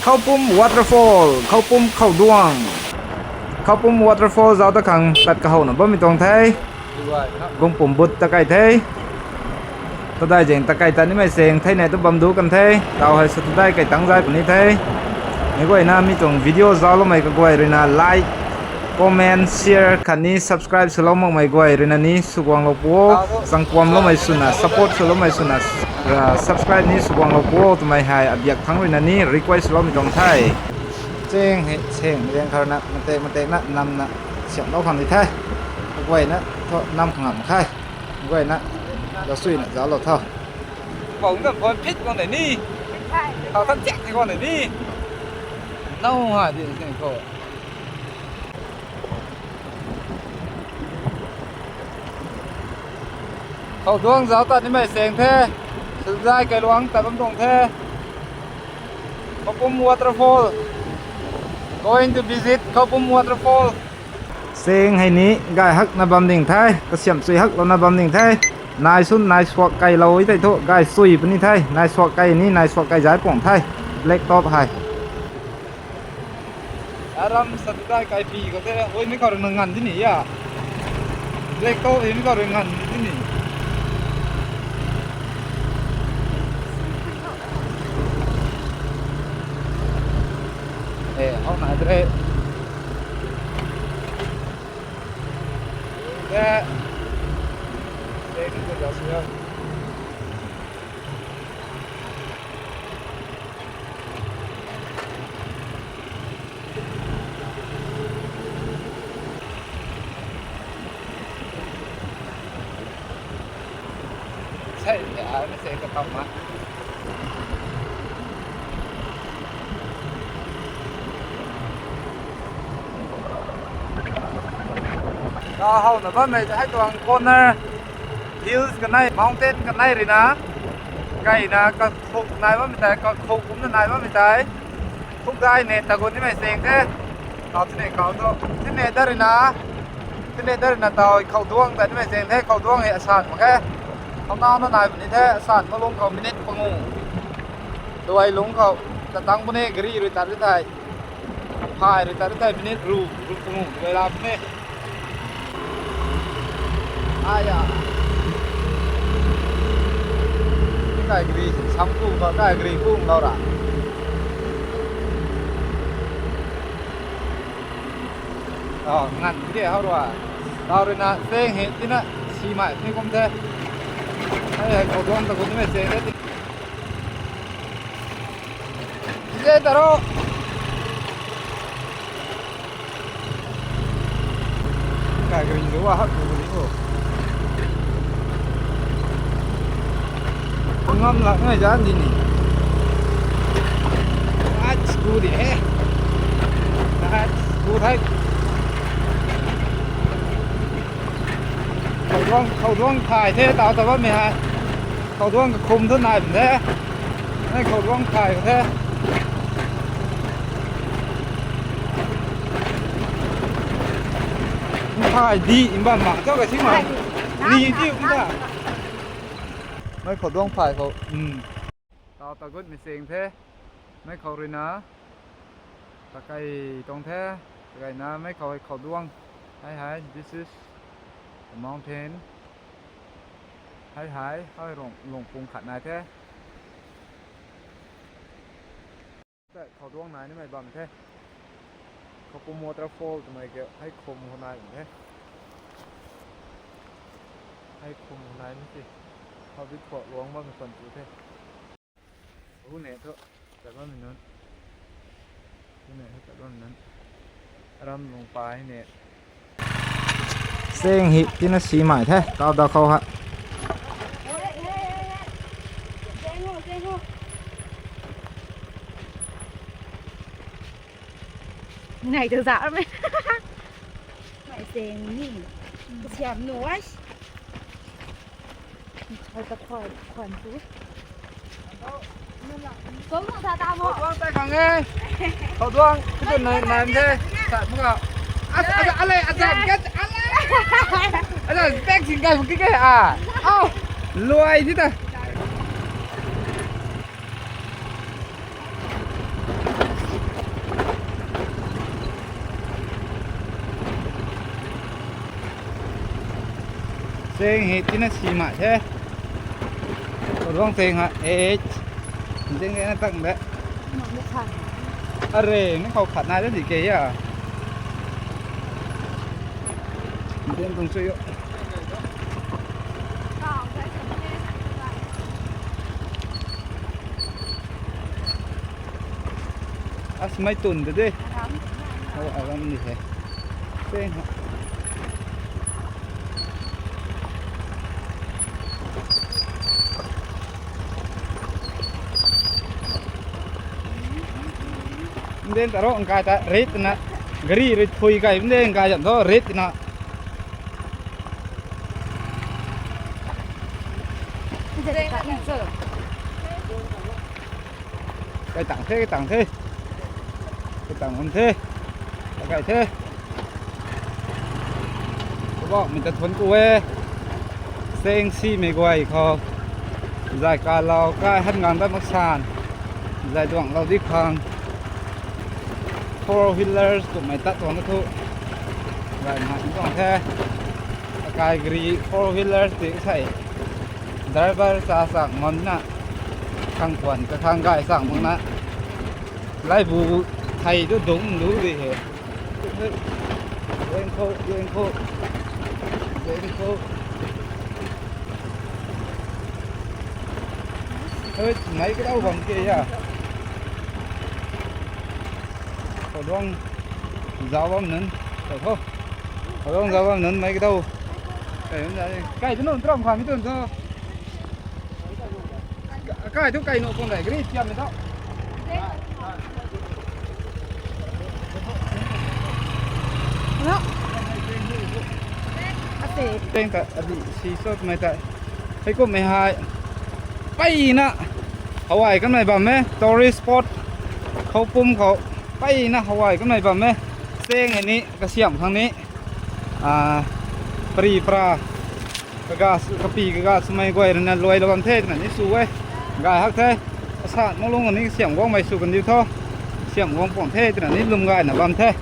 เข้าปุ่ม waterfall เข้าปุ่มเข้าดวงเข้าปุ่ม waterfall เจ้าตะขังตัดกระหน่ะบ่มีตรงไทยกงปุ่มบุตตะไก่ไทยตัวได้เจ๋งตะไก่ตันนี่ไม่เสียงไทยไหนตัวบำดูกันไทยเต่าให้สุดได้ไก่ตั้งใจปุ่นนี้ไทยนี่ก็ไอ้น่ามีตรงวิดีโอเจ้าลงไม่ก็ไว้เลยนะ like comment share คันนี้ subscribe สโลมไม่ไว้เลยนะนี่สุกวังลบวัวสังความลงไม่สุนัข support สโลมไม่สุนัขsubscribe นี่สุกวังลบวัวทำไมหายอับยักทั้งเลยนะนี่ request สโลมตรงไทยเจ๋งเห็นเจ๋งเรียนเขานะมันเตะนะนำนะเสียงเราความดีไทยไว้นะเพราะนำขำใครไว้นะเราสู้นะเราเท่าบอกกับคนพิษคนไหนนี่เขาท่านแจกให้คนไหนนี่เน่าหาดิเสียงเขาเขาดวงเสาตัดนี่ไม่เสียงแท้สุดท้ายไกลหลวงแต่บำตรงแท้เขาปุ่ม waterfall going to visit เขาปุ่ม waterfall เสียงให้นี้กายฮักนาบำดิ่งไทยก็เสียมสุยฮักเรานาบำดิ่งไทยนายสุนนายสวกไก่เราไว้ไทยโตกายสุยปนิไทยนายสวกไก่นี้นายสวกไก่ย้ายป่องไทยเล็กตอบไทยอารมณ์สุดท้ายไก่ปีก็เท่โอ้ยไม่เขาเรื่องงานที่นี่อ่ะเล็กโตเห็นเขาเรื่องงานที่นี่เอาไหนจะได้แต่เด็กก็จะเสียใช่ไม่เสียกระทำมาก็เขาหนูว่าไม่จะให้ตัวคนนะฮิลส์กันไหนมาวน์เทนกันไหนเลยนะไกลนะก็คุกนายว่าไม่ได้ก็คุกคุ้มนายว่าไม่ได้คุกได้เนี่ยแต่คนที่ไม่เสียงแค่เขาที่ไหนเขาตัวที่ไหนได้เลยนะที่ไหนได้เลยนะต่อเขาดวงแต่ที่ไม่เสียงแค่เขาดวงเหตุสารมาแค่เขาหน้าหน้านายแบบนี้แค่สารเขาลงเขาไม่เน็ตปงูโดยลงเขาจะตั้งพวกนี้กรีหรือตัดหรือไทยพายหรือตัดหรือไทยไม่เน็ตรูปงูเวลาพวกนี้Ayah, cái gì sắm cung và cái gì cung đâu ra? Ngăn cái gì hao rồi? Đâu rồi na, xe hết đi na, xì mãi thì không thế. Hay cầu tuông ta cũng mới xe đấy. Dễ ta đâu? Cái gì đúng à? Hất của gì không? Ngâm là ngay giá gì nhỉ? That's good eh? That's good hey. Khẩu đoan thải thế tạo tập mày hả? Khẩu đoan khum thế này thế. Này khẩu đoan thải thế. Thải đi mà mặc cho cái gì mà đi chứ không ta. Mấy khẩu đoan phải khẩu tao tao gút mì xèng thế mấy khẩu rồi nè ta cây trong thế cây nè mấy khẩu đoan hay this is the mountain hay hơi lồng phùng khát này thế khẩu đoan này nó mày bầm thế khẩu phùng waterfall tụi mày kiểu hay khùng hôm nay cũng thế hay khùng hôm nay nữa gìเขาวิเคราะห์ล้วงว่าเป็นคนจูเท่ผู้เนี่ยเถอะแต่ว่ามันนั้นผู้เนี่ยแต่ว่ามันนั้นรำลงไปเนี่ยเสียงหิที่น่าสีใหม่แท้ตาวดาวเขาฮะnày từ dạo lắm đấy mày xèng nhỉ xèm nuôi thôi tập khoản chú cũng không sao tao mua tay khẳng nghe khẩu đoan cái tuần này làm thế tại mức nào ăn lên ăn giảm kết ăn rồi tách xin cây một cái à lùi chứ ta Sen hết tí nó xì mạ thế. Còn vong sen hả? Hết. Sen cái nó tặng đấy. Nóไม่ทัน À rề, nó không khát này đó gì kì à? Sen không suy yếu. ก็เอาไว้สำเร็จ À mấy tuần rồi đi. ทำ Thôi à làm gì thế? Sen hả? Nên ta rong cái ta rết na gari rết thui cái nên cái chẳng đó rết na มันจะได้กันเสิร์ฟ cái tặng thế cái tặng hơn thế cái thế các bạn mình ta thuần quê sen si mày quay kho giải cả lào cái hết ngàn đất mắc sàn giải đoạn lào đi khang four wheelers của mày tắt toàn cái thu giải hạn đoạn thế cái gri four wheelers thì phải driver xa sạc ngon nè khang quần cái khang gai sạc mong nè lái vụ thầy nó đúng gì hết lên khô ơi mấy cái đâu vòng kia à còn đang giáo bom nấn phải không còn đang giáo bom nấn mấy cái đâu cái nó trong khoảng cái tuần sao cái thứ cây nó còn này cái chiêm này đó nó à tệ tên cả bị xì sốt mày tại thấy có mày hai bay nè Hawaii cái này bằng mẹ tourist spotเขาปุ่มเขาไปนะ Hawaii cái này bằng mẹ senอันนี้กระเสียมทางนี้ปรีปลากระกากระปีกระกาสมัยก่อนนั่นรวยระวังเทศนั่นนี่สู้เว้ยกายฮักเทศประสาทมองลงอันนี้เสียมว่องไม่สู้กันดีเท่าเสียมว่องป่องเทศนั่นนี่ลุมกายน่ะบังเทศ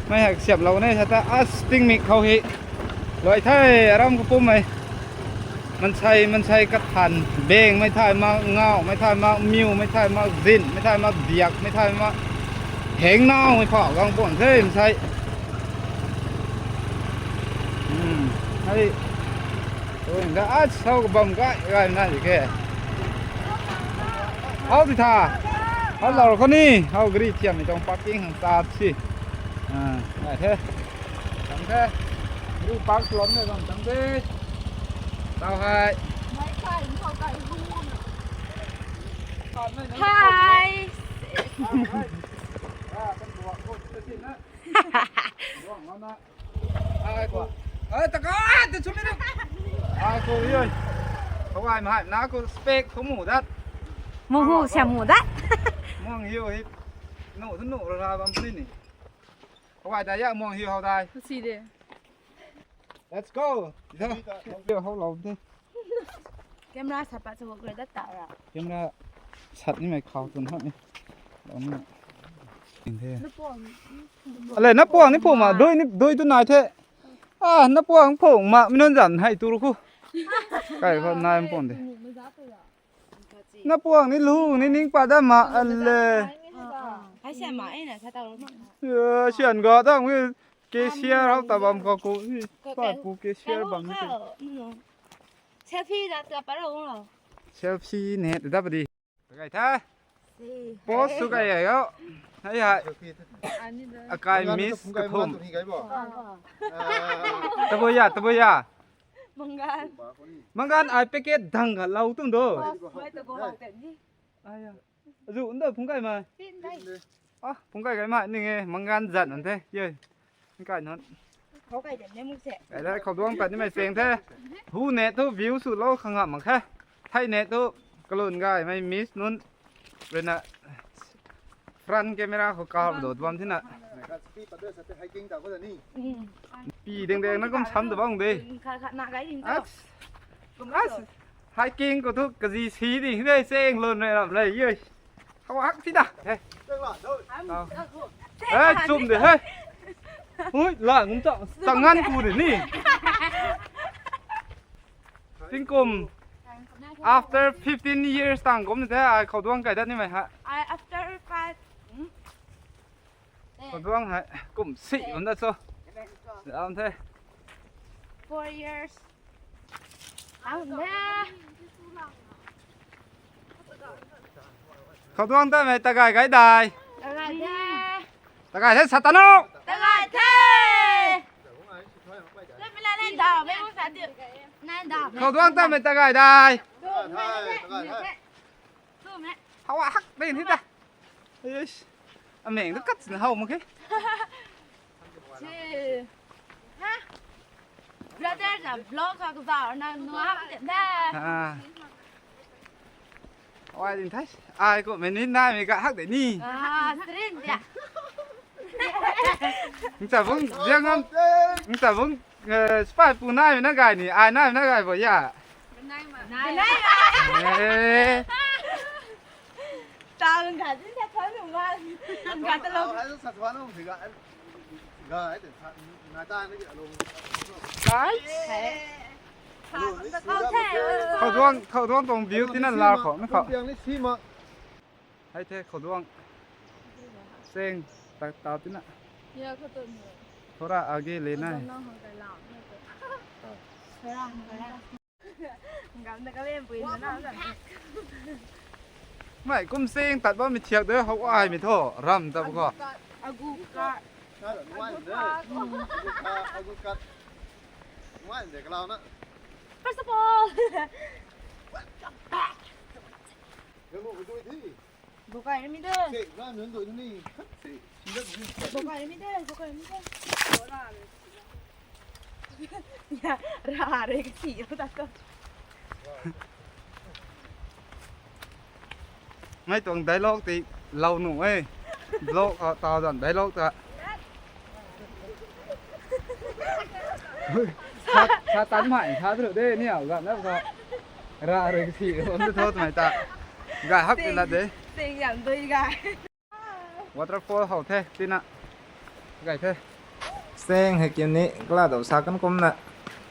ไม่หักเสียบเราเนี่ยถ้าสติงมิกเขาเฮลอยไทยอารมณ์ก็ปุ่มไหมมันใช้กระทันเบงไม่ถ่ายมาเงาไม่ถ่ายมามิวไม่ถ่ายมาซินไม่ถ่ายมาเบียกไม่ถ่ายมาเหงเน่าไม่พอกลางป่องเทศมันใช่ไอ้ตัวนี้ก็เขาก็บังก็นั่นอยู่แค่เอาสิท่าเอาเราคนนี้เอากรีดเทียมในตรงปักกิ้งของตาสิได้เถอะทำเถอะดูปักล้มเลยต้องทำดิเต้าให้ ไม่ใช่เขาไก่รูน ไฮ เป็นบวกพูดจะสิ้นนะร่วงแล้วนะไอ้กูตะก้อจะชุ่มนิดนึงไอ้กูยืนเขาไอ้มาให้น้ากูสเปกเขาหมูดัด มูหูเสียหมูได้ ม่วงหิวฮิหนูทุนหนูราบำปลิ้นนี่เขาไอ้แต่ยากม่วงหิวเขาได้ สีเดีย let's go เดี๋ยวเขาลงดิ แกมราสับปะจะบอกเลยได้แต่ละ เดี๋ยวนะสัตว์นี่ไม่เข้าตัวเขานี่ลองนี่อินเท ลูกโป่ง อะไรนับพวงนี่ผมอ่ะด้วยตัวนายเทนับพวงผมมาไม่นอนจันให้ตัวกูไก่คนนายมันปนดินับพวงนี่รู้นี่นิ่งป่าได้มาอะไรให้เสียหมาไอ้น่ะถ้าตาลูก เชียนก็ต้องมีเกเชียร์เขาแต่บำกูป้ากูเกเชียร์บำนี่เชฟพี่จะจะไปลงหรอ เชฟซีเน็ตได้ปะดิไก่ท่าโพสสุกไก่เหรอไอ้ห่าอากาศมิสกระทุ่มตะบอยามังกันไอเปกเกตดังกันเราตุ้งโดdù ấn độ phúng cày mà phúng cày cái màนี่ไงมังกันจัดนั่นเท่เย้มันไก่นั่น เขาไก่เด็ดในมุกเสะ ไก่ได้เขาดวงเป็ดนี่ไม่เสียงเท่ทูเน็ตทูวิวสุดโลกขังหับมั้งแค่ไทยเน็ตทูกระลุนไก่ไม่มิสนุ่นเป็นอะฟรันแคมราเขากาวโดดบอมที่น่ะปีแดงๆนั่นก็ช้ำแต่บ้างดิ หนักไก่จริง ไฮกิ้งก็ทุกกะจีสีดิเฮ้ยเสียงลุนเลยแบบเลยเย้เขาฮักที่น่ะเฮ้ยจุ่มดิเฮ้ยอุ้ยหล่ะมึงจังงั้นกูดินี่ ทิ้งกลุ่ม after 15 years ต่างกลุ่มนี่แท้เขาดวงไก่ดัดนี่ไหมฮะ after 5 เขาดวงฮะกลุ่มสี่คนนั่นโซ่เดี๋ยวเอาเถอะ 4 years เอาแม่ เขาดวงได้ไหมตะไก่ไก่ได้ ตะไคร้เท่ ตะไก่เท่สัตตานุ ตะไคร้เท่เล่นไม่เล่นดาวไม่รู้ภาษาเดือดนั่นดาว เขาดวงได้ไหมตะไก่ได้ สู้แม่สู้แม่ เขาว่าฮักได้ที่ตาเฮ้ยอเมงก็กัดสินเฮามั้งคิ ชื่อฮะเราจะจับบล็อกเขาก็บอกนั่นนัวเด็ดได้ ว่าดินไทยai cũng mình nên nay mình cả hắc để ni สตรินจ้ะ mình chả vững riêng không mình chả vững spy phụ nay mình nó gài nè ai nay mình nó gài vậy à เป็นไงตาเป็นขาที่แท้ๆหนูว่าเป็นขาตลก Hãy subscribe cho kênh Ghiền Mì Gõ để không bỏ lỡ เขาดวงตรงวิวที่นั่นลาวของไม่เขา những ให้เท่เขาดวงเซ็งตาที่นั่น เยอะเขาตัวหนู โทรอาเกเลน่า น้องของใจหลอกไม่เกิดไปละงั้นแต่ก็เล่นปืนนะน้องกัน ไม่กุ้มเซ็งตัดว่ามีเทียกเด้อเขาว่าไม่โทษรำแต่พวกเขา อากูก็ first of all บุกไปไม่ได้บุกไปไม่ได้บุกไปไม่ได้อย่าราเลยก็ฉี่แล้วตาก็ ไม่ตรงไดโลกตีเราหนุ่มเอ้ยโลกต่อดอนไดโลกตัวชาตันใหม่ชาถือได้เนี่ยกันแล้วก็ราเรื่องที่ผมจะโทษทำไมตากายฮักเป็นละเด้ สิ่งอย่างตัวกาย waterfall เขาเท่ที่น่ะไก่เท่เซ็งให้เกมนี้กล้าต่อสากันกลมน่ะ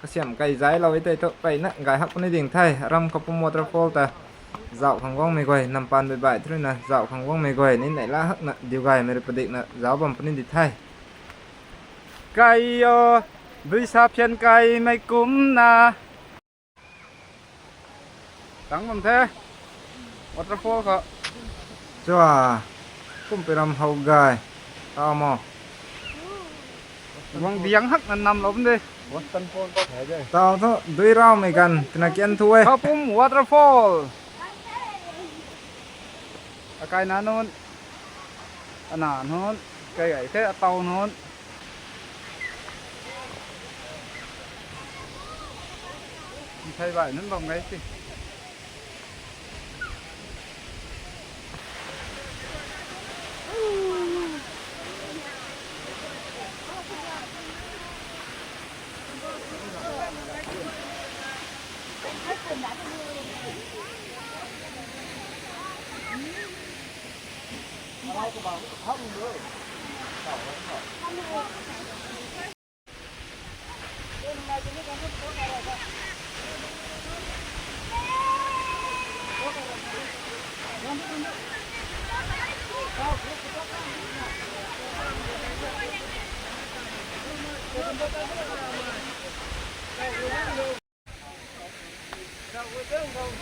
ก็เสียมไก่ใจเราไว้เตะไปน่ะไก่ฮักคนในดิ่งไทยรำกับปุ่ม waterfall แต่dạo khang quang mày quay nằm pan bài thôi nè dạo khang quang mày quay nên lại lá hắc nè điều gài mày được định nè giáo bằng phân định thay cây đuôi sáp chân cây mày cúm nè đắng bằng thế waterfall kọ chua cũng phải làm hậu gài tao mò quang tiếng hắc là nằm lắm đi waterfall có thể chứ tao thôi đuôi rau mày cần thì là kiên thui khao pum waterfall cái ná nôn nà nôn cây gậy thế tàu nôn thay vậy nó bằng cái gì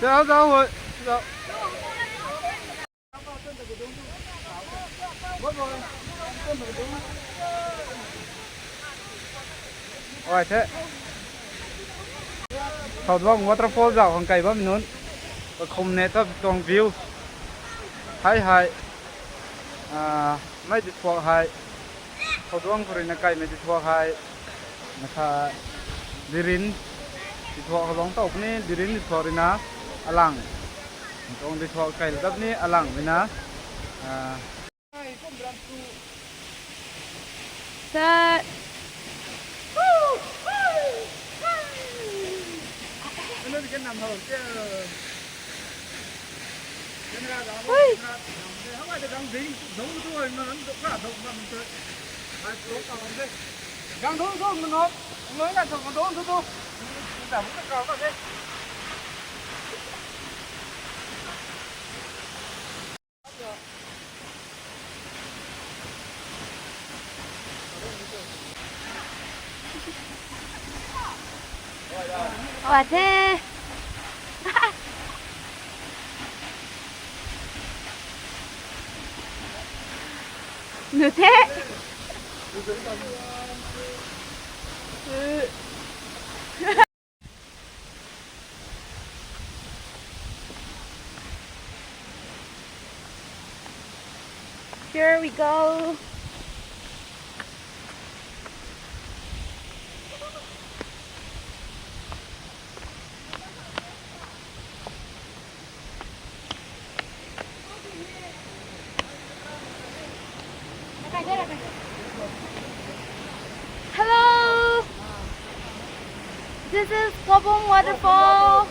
Đâu rồi đâu ôi thếเขาว่า waterfall ดาวของไก่บ้านนู้นก็คมเนตตรงวิวให้ไม่ติดพวกให้เขาว่าคนในไก่ไม่ติดพวกให้นะครับดิรินติดพวกเขาลงเต่านี่ดิรินติดพวกเลยนะอลังตรงติดพวกไก่แบบนี้อลังเลยนะset nó cái nằm hồn chứ ui không phải đang dính giống tôi mà nó rất là động mà mình chơi ai cố vào đây đang thốn thốn mình nói nói là thằng con thốn thốn thốn cảm thấy cao quá thế Ủa thế Như thế Here we go. Hello. This is Gobong Waterfall.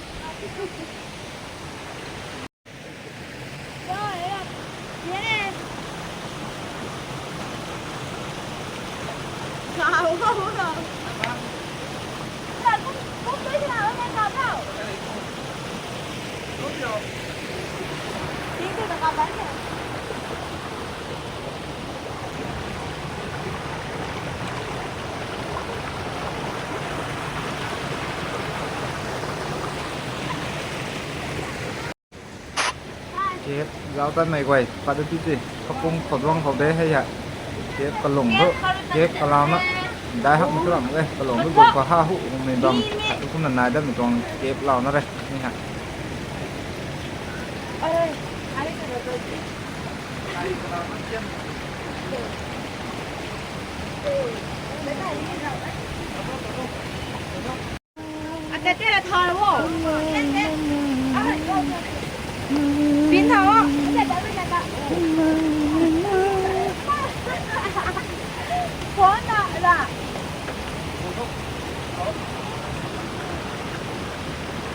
Yes. Không không được. Không biết nào ở đây nào đâu. Đi từ đó bán kìa. Chết giáo tân này quầy phát được cái gì có cung khẩu đoan khẩu đế hay ạ chết còn lủng vợ chết còn làm đó đá hấp một cái làm đây còn lủng nó gồm có hai hũ mình đầm cũng lần này đất mình còn chết lao nó đây như hả cái tên là thò đúng không? Biến thò không? Khó nợ là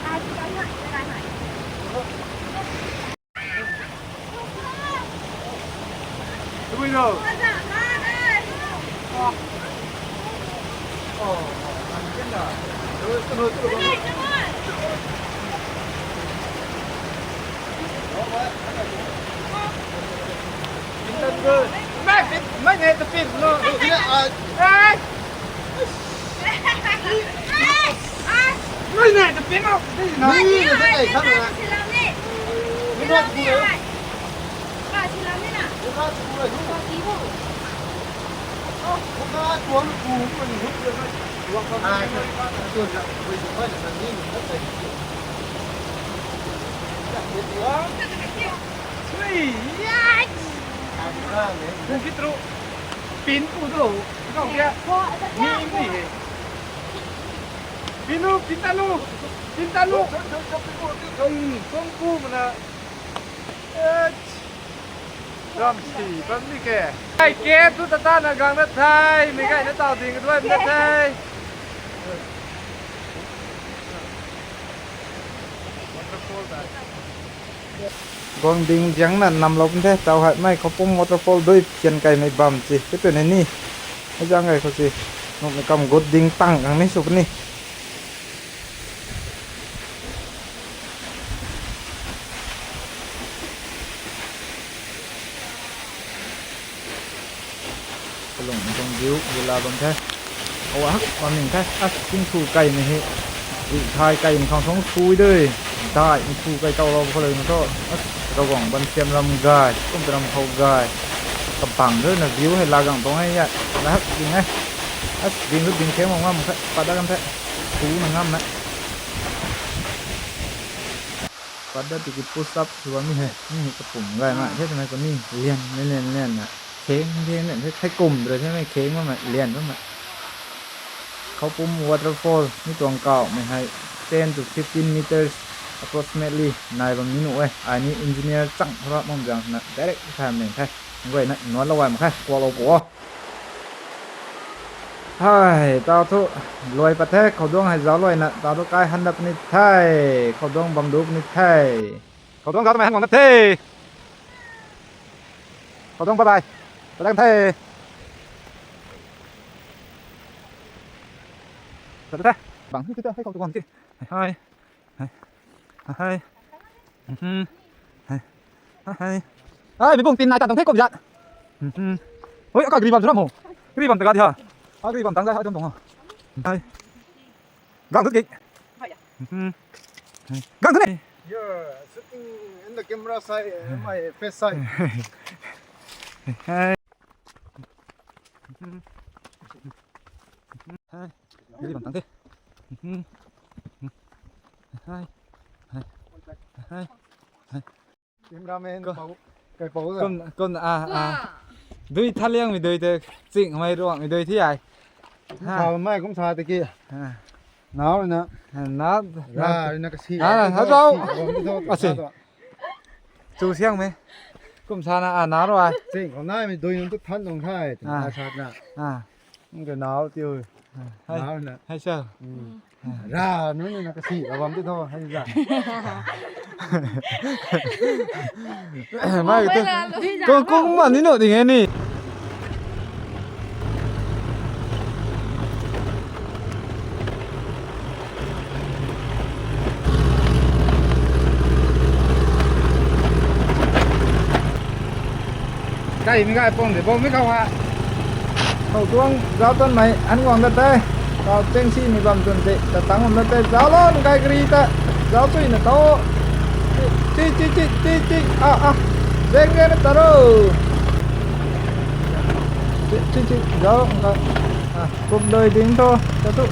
ai cũng có ngại cho ai hỏi bây giờ mấy ngày tập phim nó mấy ngày tập phim không Nói như là thế này khác rồi. chị làm đi Nó nói chị làm đi bà chị làm đi nào nó nói có tí vụ nó xuống cú mình hút được nó ai tuần là mình phải là như mình rất là Begitu pintu tuh, kau dia ini. Pinta lu, kongku mana? Ram si, bấm đi kìa. Cái kia tu ta là gang đất thay, mấy cái nó tạo tiền cái đuôi đất thay. Vâng đình chẳng là nằm lông thế tàu hại mai có pung waterfall đôi chân cây này bầm gì cái tuổi này ni cái ra ngày có gì nó mới cầm gốt đình tăng càng mấy sụp ni cái lồng trong view vừa là lồng thế ô ác còn mình thế ác kinh thu cây này hệ bị thay cây mình không sống thui đây thay mình thu cây tàu lâu có lời nó thôiเราหวังบันเทียมลำกายต้มเป็นลำเขากายกระปังด้วยนะวิวให้ลากังตรงให้ยัดนะครับยิงไงยิงรถยิงเข้มมองว่ามันปัดได้กันแท้ถูมันง่ำนะปัดได้ติดพุชอัพคือว่ามีให้กระปุ่มง่ายมากใช่ไหมคนนี้เลี้ยนน่ะเค้งเนี่ยให้กลุ่มเลยใช่ไหมเค้งว่ามันเลี้ยนว่ามันเขาปุ่ม waterfall นี่ตัวเก่าไม่ให้10 to 15 meters approximately นายบางminuit ấy ai ni engineer chẳng rõ mong rằng là direct tham mình thay vậy này nói lâu mà khai qua lâu của hai tao thu lôi bát thế khẩu đông hay giáo lôi nè tao thu cái hành đập nít thay khẩu đông bầm đúc nít thay khẩu đông giáo tao mày hành bằng thế khẩu đông bye bye tao đang thay tao thế bằng thứ hay khẩu đông kia hai hai ai mình buông tin này tạm tổng thế cùng dặn ôi có ghi bằng rồi không ghi bằng từ cái gì hả ghi bằng tăng ra hai trăm đồng hả hai găng rất kịch găng thế này You're sitting in the camera side, my face side. hai hai cái gì bằng tăng thế hai hai Cameraman, Có- cái bố rồi. con đuôi thắt liêng mình đuôi từ chỉnh mày ruộng mình đuôi thế này Thảo mai cũng xài tới kia. Nào rồi nè. nó Ra nó cái gì? Hết rồi. chú xiang mày cũng sao na nó rồi Chính còn nay mình đôi nó tức thân đồng thay, ta sát nè. Cái nào tiêu. hay Nào nè. hay sao Ra nó là cái gì? Là bấm tiếp thôi hay ra. mai cái con cũng mà nín nổi thì nghe nè cái mình cái phong để phong mới không ạ hậu tuông giáo tân mày ăn ngon đất tê vào trên xi mình bầm tuần tệ ta tăng một đất tê giáo luôn cái gì ta giáo tùy là to chi đen nghe nó taro chi giáo cùng đời tiếng thôi cho tụ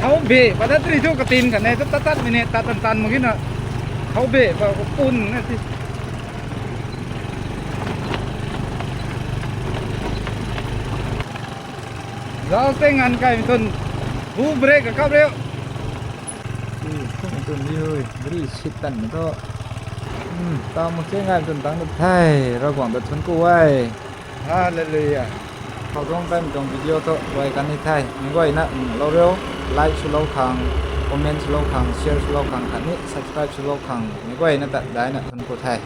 เขาเบะว่าถ้าตรีทุกกระตินกันในตัดๆไปเนี่ยตันๆเมื่อกี้น่ะเขาเบะว่าปุ่นนะสิเราเต้งงานไก่ทนบูเบรกกับเข้าเร็วทนนี่เลยบริสิตันมันก็ตามมาเต้งงานทนตั้งแต่ไทยเราหวังแต่ทนกูไว้ฮาเลลูยาเขาต้องเต้นตรงวิดีโอตัวไว้กันในไทยไม่ไหวนะเราเร็วไลค์สุโลคังคอมเมนต์สุโลคังแชร์สุโลคังกันนี้ subscribe สุโลคังไม่ไหวนะแต่ได้นะทนกูไทย